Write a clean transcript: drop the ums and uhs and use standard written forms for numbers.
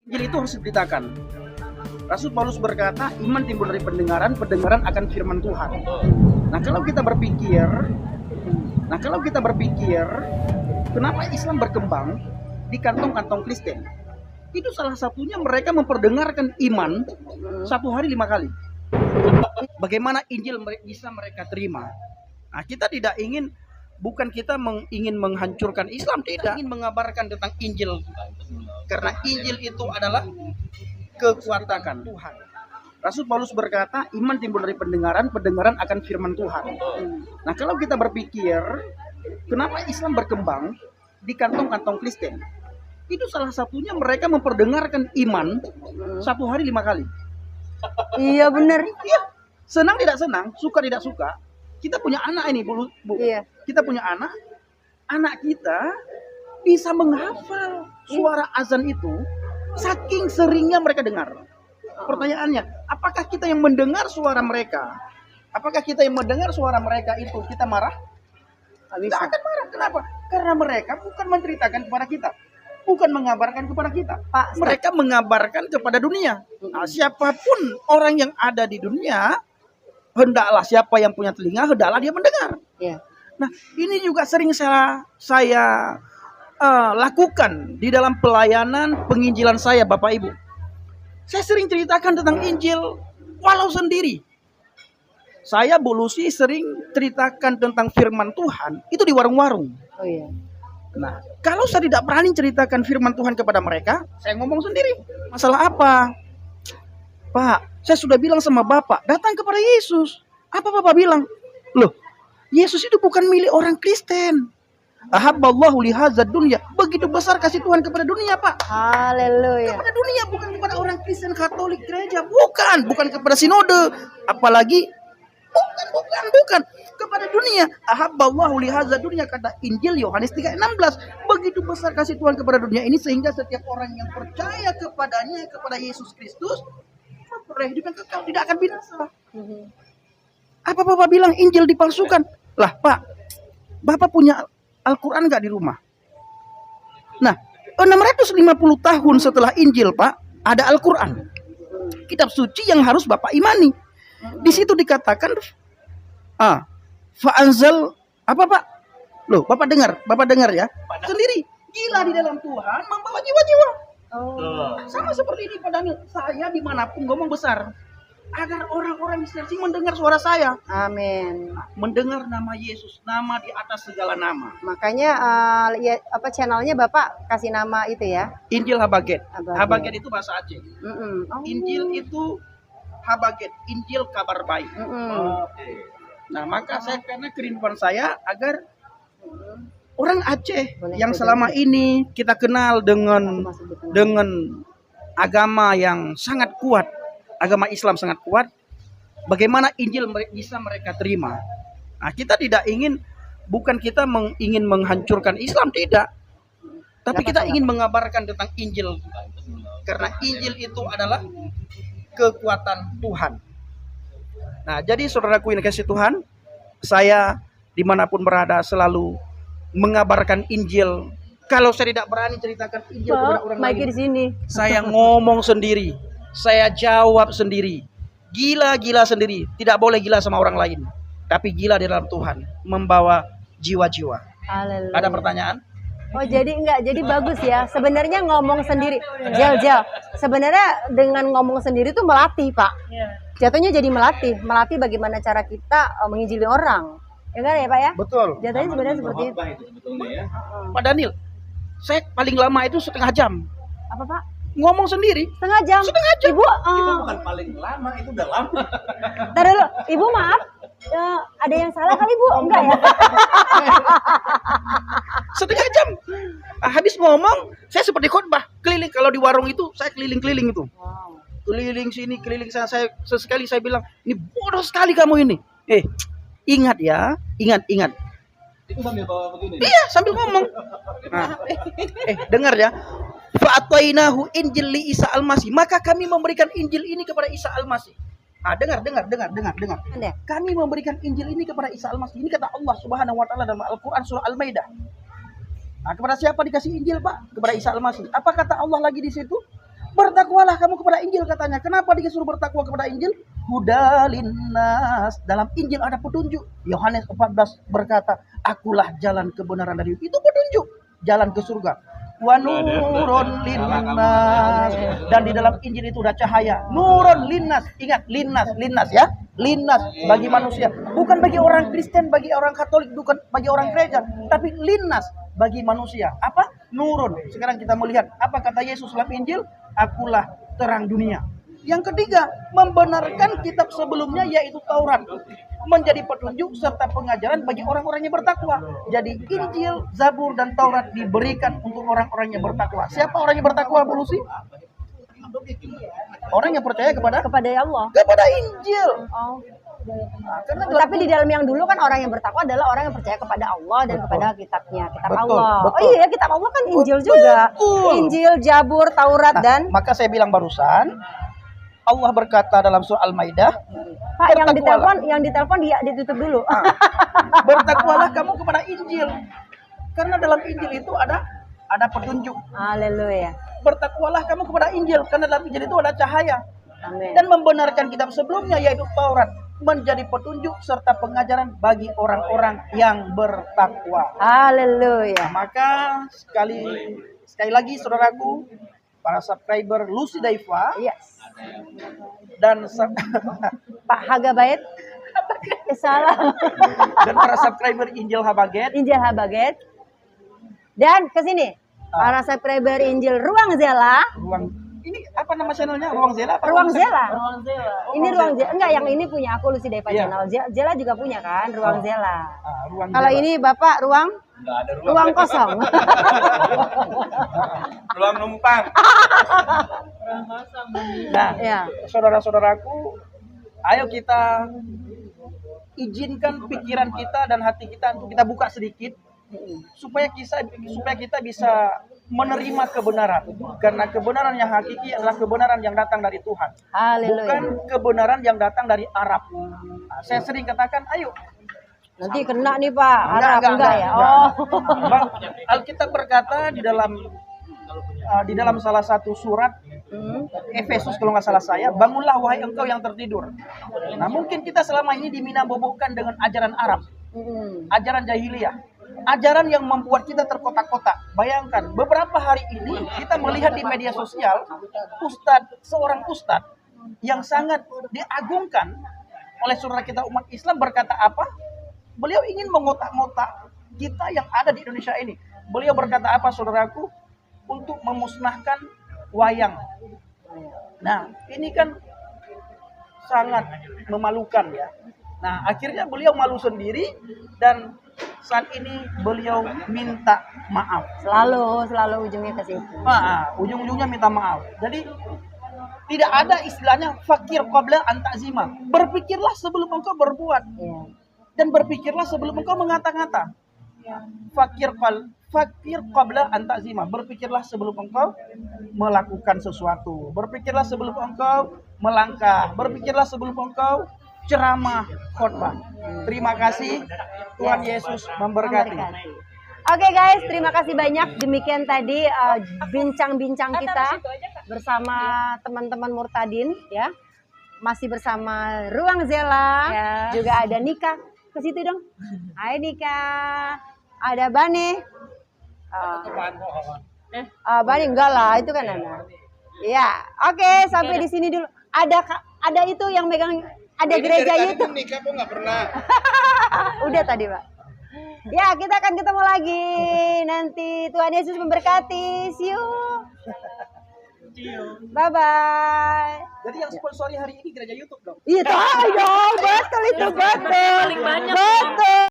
Injil itu harus diberitakan. Rasul Paulus berkata, iman timbul dari pendengaran, pendengaran akan firman Tuhan. Nah, kalau kita berpikir, kenapa Islam berkembang di kantong-kantong Kristen? Itu salah satunya mereka memperdengarkan iman satu hari 5 kali. Bagaimana Injil bisa mereka terima? Nah, kita tidak ingin, bukan kita ingin menghancurkan Islam, tidak, ingin mengabarkan tentang Injil. Karena Injil itu adalah kekuatan Tuhan. Rasul Paulus berkata, iman timbul dari pendengaran, pendengaran akan firman Tuhan. Nah, kalau kita berpikir, kenapa Islam berkembang di kantong-kantong Kristen? Itu salah satunya mereka memperdengarkan iman satu hari 5 kali. Iya benar. Iya. Senang tidak senang, suka tidak suka. Kita punya anak ini, Bu. Iya. Kita punya anak. Anak kita bisa menghafal suara azan itu saking seringnya mereka dengar. Pertanyaannya, apakah kita yang mendengar suara mereka? Apakah kita yang mendengar suara mereka itu kita marah? Tidak akan marah. Kenapa? Karena mereka bukan menceritakan kepada kita, bukan mengabarkan kepada kita. Pak, mereka mengabarkan kepada dunia. Nah, siapapun orang yang ada di dunia, hendaklah siapa yang punya telinga, hendaklah dia mendengar. Iya. Nah, ini juga sering saya lakukan di dalam pelayanan penginjilan saya, Bapak Ibu. Saya sering ceritakan tentang Injil walau sendiri. Saya, Bu Lucy, sering ceritakan tentang firman Tuhan itu di warung-warung. Oh iya. Nah, kalau saya tidak berani ceritakan firman Tuhan kepada mereka, saya ngomong sendiri. Masalah apa? Pak, saya sudah bilang sama Bapak, datang kepada Yesus. Apa Bapak bilang? Loh, Yesus itu bukan milik orang Kristen. Ahabballahu lihazad dunya. Begitu besar kasih Tuhan kepada dunia, Pak. Haleluya. Kepada dunia, bukan kepada orang Kristen Katolik gereja. Bukan kepada sinode. Apalagi bukan kepada dunia. Ahabballahu lihazad dunya, kata Injil Yohanes 3:16. Begitu besar kasih Tuhan kepada dunia ini sehingga setiap orang yang percaya kepadanya, kepada Yesus Kristus, memperoleh hidup yang kekal, tidak akan binasa. Apa Bapak bilang Injil dipalsukan? Lah, Pak, Bapak punya Al-Quran nggak di rumah? Nah, 650 tahun setelah Injil, Pak, ada Al-Quran, kitab suci yang harus Bapak imani. Di situ dikatakan, fa'anzal apa, Pak? Loh, Bapak dengar ya? Sendiri, gila di dalam Tuhan membawa jiwa-jiwa. Sama seperti ini Pak Daniel. Saya dimanapun ngomong besar, agar orang-orang Kristen mendengar suara saya. Amin. Mendengar nama Yesus, nama di atas segala nama. Makanya channelnya Bapak kasih nama itu ya? Injil Habaget. Habaget. Habaget itu bahasa Aceh. Oh. Injil itu Habaget, Injil kabar baik. Nah, maka saya, karena kerinduan saya agar orang Aceh yang selama ini kita kenal dengan agama yang sangat kuat, agama Islam sangat kuat, bagaimana Injil bisa mereka terima. Nah, kita tidak ingin, bukan kita ingin menghancurkan Islam, tidak. Tapi kita ingin mengabarkan tentang Injil. Karena Injil itu adalah kekuatan Tuhan. Nah, jadi saudaraku yang dikasihi Tuhan, saya dimanapun berada selalu mengabarkan Injil. Kalau saya tidak berani ceritakan Injil kepada orang lain, di sini. saya ngomong sendiri. Saya jawab sendiri. Gila sendiri. Tidak boleh gila sama orang lain, tapi gila di dalam Tuhan, membawa jiwa-jiwa. Haleluya. Ada pertanyaan? Oh, jadi bagus ya. Sebenarnya ngomong sendiri. Jal. Sebenarnya dengan ngomong sendiri tuh melatih, Pak. Jatuhnya jadi melatih bagaimana cara kita menginjili orang. Ya kan ya, Pak ya? Betul. Jatuhnya sebenarnya seperti itu. Pak Daniel, saya paling lama itu setengah jam. Apa, Pak? Ngomong sendiri. Setengah jam. Ibu, Itu bukan paling lama, itu udah lama. Ntar dulu, Ibu maaf. Ada yang salah kali Bu? Enggak ya? Setengah jam. Habis ngomong, saya seperti khotbah keliling. Kalau di warung itu, saya keliling-keliling itu. Wow. Keliling sini, keliling sana. Sesekali saya bilang, ini bodoh sekali kamu ini. Ingat ya, ingat. Itu sambil bawa begini. Iya, sambil ngomong. Nah, dengar ya. Fa'atainahu Injil li Isa Al-Masih. Maka kami memberikan Injil ini kepada Isa Al-Masih. Dengar. Anda? Kami memberikan Injil ini kepada Isa Al-Masih. Ini kata Allah Subhanahu wa taala dalam Al-Qur'an surah Al-Maidah. Nah, kepada siapa dikasih Injil, Pak? Kepada Isa Al-Masih. Apa kata Allah lagi di situ? Bertakwalah kamu kepada Injil katanya. Kenapa disuruh bertakwa kepada Injil? Hudalinnas. Dalam Injil ada petunjuk. Yohanes 14 berkata, akulah jalan kebenaran dan hidup. Itu petunjuk. Jalan ke surga. Wa nurun linnas. Dan di dalam Injil itu ada cahaya. Nurun linnas. Ingat, linnas ya. Linnas bagi manusia. Bukan bagi orang Kristen, bagi orang Katolik, bukan bagi orang gereja. Tapi linnas bagi manusia. Apa? Nurun. Sekarang kita melihat apa kata Yesus dalam Injil. Akulah terang dunia. Yang ketiga, membenarkan kitab sebelumnya yaitu Taurat. Menjadi petunjuk serta pengajaran bagi orang-orang yang bertakwa. Jadi Injil, Zabur, dan Taurat diberikan untuk orang-orang yang bertakwa. Siapa orang yang bertakwa, Bu Lucy? Orang yang percaya kepada Allah. Kepada Injil. Oh. Nah, karena Tapi di dalam yang dulu kan orang yang bertakwa adalah orang yang percaya kepada Allah dan kepada kitabnya, kitab Betul, Allah. betul. Oh iya, kitab Allah kan Injil juga. Betul. Injil, Zabur, Taurat dan maka saya bilang barusan Allah berkata dalam surah Al-Maidah, Pak bertakwalah. yang ditelepon dia ditutup dulu. Bertakwalah kamu kepada Injil. Karena dalam Injil itu ada petunjuk. Haleluya. Bertakwalah kamu kepada Injil karena dalam Injil itu ada cahaya. Amin. Dan membenarkan kitab sebelumnya yaitu Taurat menjadi petunjuk serta pengajaran bagi orang-orang yang bertakwa. Haleluya. Maka sekali lagi saudaraku, para subscriber Lucy Daiva Yes. dan Pak Hagabait. Salah. dan para subscriber Injil Habaget, Injil Habaget. Dan ke sini. Para subscriber Injil Ruang Zela. ini apa nama channelnya? Ruang Zela apa? Ruang Zela. Ini Ruang Zela. Zela. Enggak, yang ini punya aku Lucy Daiva Iya. channel. Zela juga punya kan, Ruang Zela. Ruang Kalau Zela. ini Bapak Ruang Nggak ada Ruang kosong. ruang numpang. Nah, Ya. saudara-saudaraku, ayo kita izinkan pikiran kita dan hati kita untuk kita buka sedikit supaya kita bisa menerima kebenaran, karena kebenaran yang hakiki adalah kebenaran yang datang dari Tuhan, Haleluya. bukan kebenaran yang datang dari Arab. Nah, saya sering katakan, ayo. Nanti kena nih Pak. Arab enggak ya? Oh. Bang, Alkitab berkata di dalam salah satu surat Efesus kalau nggak salah saya, bangunlah wahai engkau yang tertidur. Nah, mungkin kita selama ini diminabobokkan dengan ajaran Arab, ajaran jahiliyah, ajaran yang membuat kita terkotak-kotak. Bayangkan, beberapa hari ini kita melihat di media sosial seorang ustadz yang sangat diagungkan oleh saudara kita umat Islam berkata apa? Beliau ingin mengotak-ngotak kita yang ada di Indonesia ini. Beliau berkata apa, saudaraku? Untuk memusnahkan wayang. Nah, ini kan sangat memalukan ya. Nah, akhirnya beliau malu sendiri dan saat ini beliau minta maaf. Selalu ujungnya ke situ. Ujung-ujungnya minta maaf. Jadi tidak ada istilahnya fakir qabla an ta'zima. Berpikirlah sebelum engkau berbuat. Iya. Dan berpikirlah sebelum engkau mengata-ngata. Fakir qabla an ta'zima. Berpikirlah sebelum engkau melakukan sesuatu. Berpikirlah sebelum engkau melangkah. Berpikirlah sebelum engkau ceramah, khotbah. Terima kasih. Tuhan Yesus memberkati. Oke guys, terima kasih banyak. Demikian tadi bincang-bincang kita bersama teman-teman Murtadin ya. Masih bersama Ruang Zela, juga ada Nika. Ke situ dong. Hai Nika. Ada Bane. Bane enggak lah, itu kan Ana. Ya, oke, sampai di sini dulu. Ada itu yang megang, ada gereja YouTube. Nikah kok nggak pernah. Udah tadi, Pak. Ya, kita akan ketemu lagi nanti. Tuhan Yesus memberkati. See you. Bye bye. Jadi yang sponsori hari ini gereja YouTube dong. Iya, tahu dong. Betul itu, betul. Betul.